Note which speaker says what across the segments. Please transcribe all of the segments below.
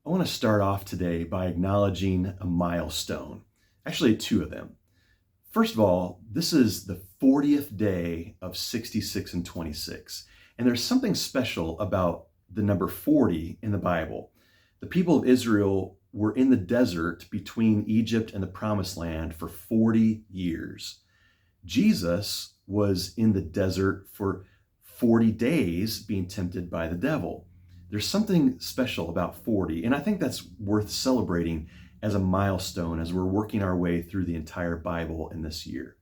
Speaker 1: I want to start off today by acknowledging a milestone, actually two of them. First of all, this is the 40th day of 66 and 26, and there's something special about the number 40 in the Bible. The people of Israel were in the desert between Egypt and the Promised Land for 40 years. Jesus was in the desert for 40 days being tempted by the devil. There's something special about 40, and I think that's worth celebrating as a milestone as we're working our way through the entire Bible in this year.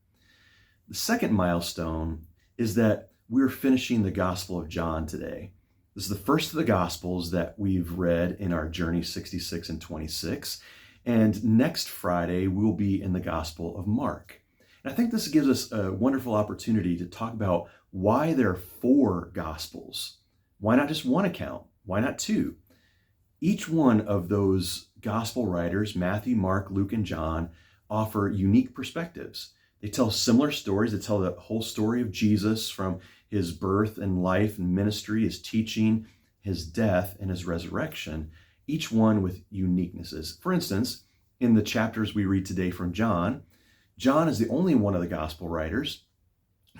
Speaker 1: The second milestone is that we're finishing the Gospel of John today. This is the first of the Gospels that we've read in our journey 66 and 26, and next Friday we'll be in the Gospel of Mark. And I think this gives us a wonderful opportunity to talk about why there are four Gospels. Why not just one account? Why not two? Each one of those gospel writers, Matthew, Mark, Luke, and John, offer unique perspectives. They tell similar stories. They tell the whole story of Jesus from his birth and life and ministry, his teaching, his death, and his resurrection, each one with uniquenesses. For instance, in the chapters we read today from John, John is the only one of the gospel writers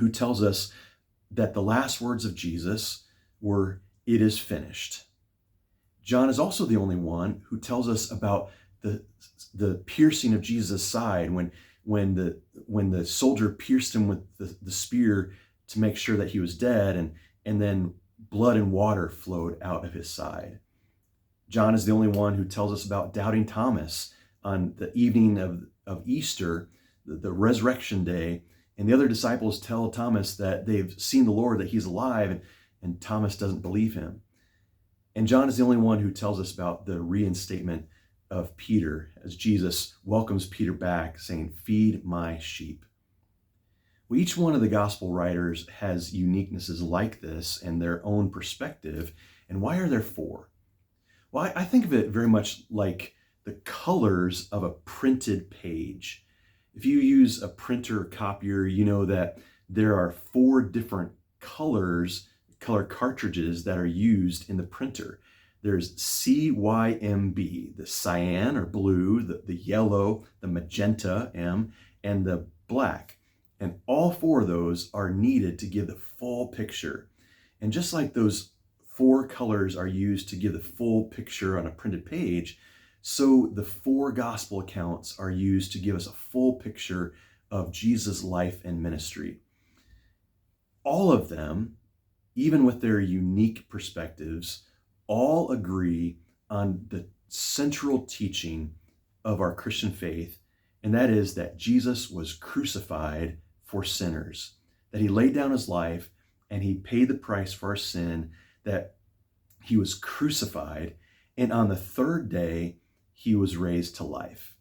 Speaker 1: who tells us that the last words of Jesus were, "It is finished." John is also the only one who tells us about the piercing of Jesus' side when the soldier pierced him with the spear to make sure that he was dead, and then blood and water flowed out of his side. John is the only one who tells us about doubting Thomas on the evening of Easter, the resurrection day, and the other disciples tell Thomas that they've seen the Lord, that he's alive, and Thomas doesn't believe him. And John is the only one who tells us about the reinstatement of Peter as Jesus welcomes Peter back, saying, "Feed my sheep." Well, each one of the gospel writers has uniquenesses like this and their own perspective. And why are there four? Well, I think of it very much like the colors of a printed page. If you use a printer or copier, you know that there are four different color cartridges that are used in the printer. There's CYMB, the cyan or blue, the yellow, the magenta M, and the black. And all four of those are needed to give the full picture. And just like those four colors are used to give the full picture on a printed page, so the four gospel accounts are used to give us a full picture of Jesus' life and ministry. All of them, even with their unique perspectives, all agree on the central teaching of our Christian faith, and that is that Jesus was crucified for sinners, that he laid down his life and he paid the price for our sin, that he was crucified, and on the third day, he was raised to life.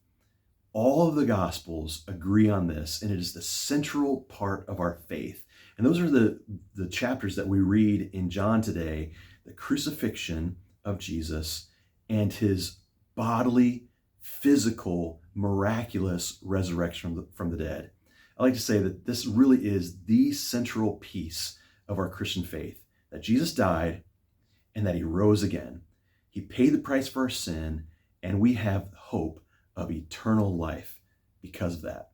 Speaker 1: All of the Gospels agree on this, and it is the central part of our faith. And those are the chapters that we read in John today, the crucifixion of Jesus and his bodily, physical, miraculous resurrection from the dead. I like to say that this really is the central piece of our Christian faith, that Jesus died and that he rose again. He paid the price for our sin, and we have hope of eternal life because of that.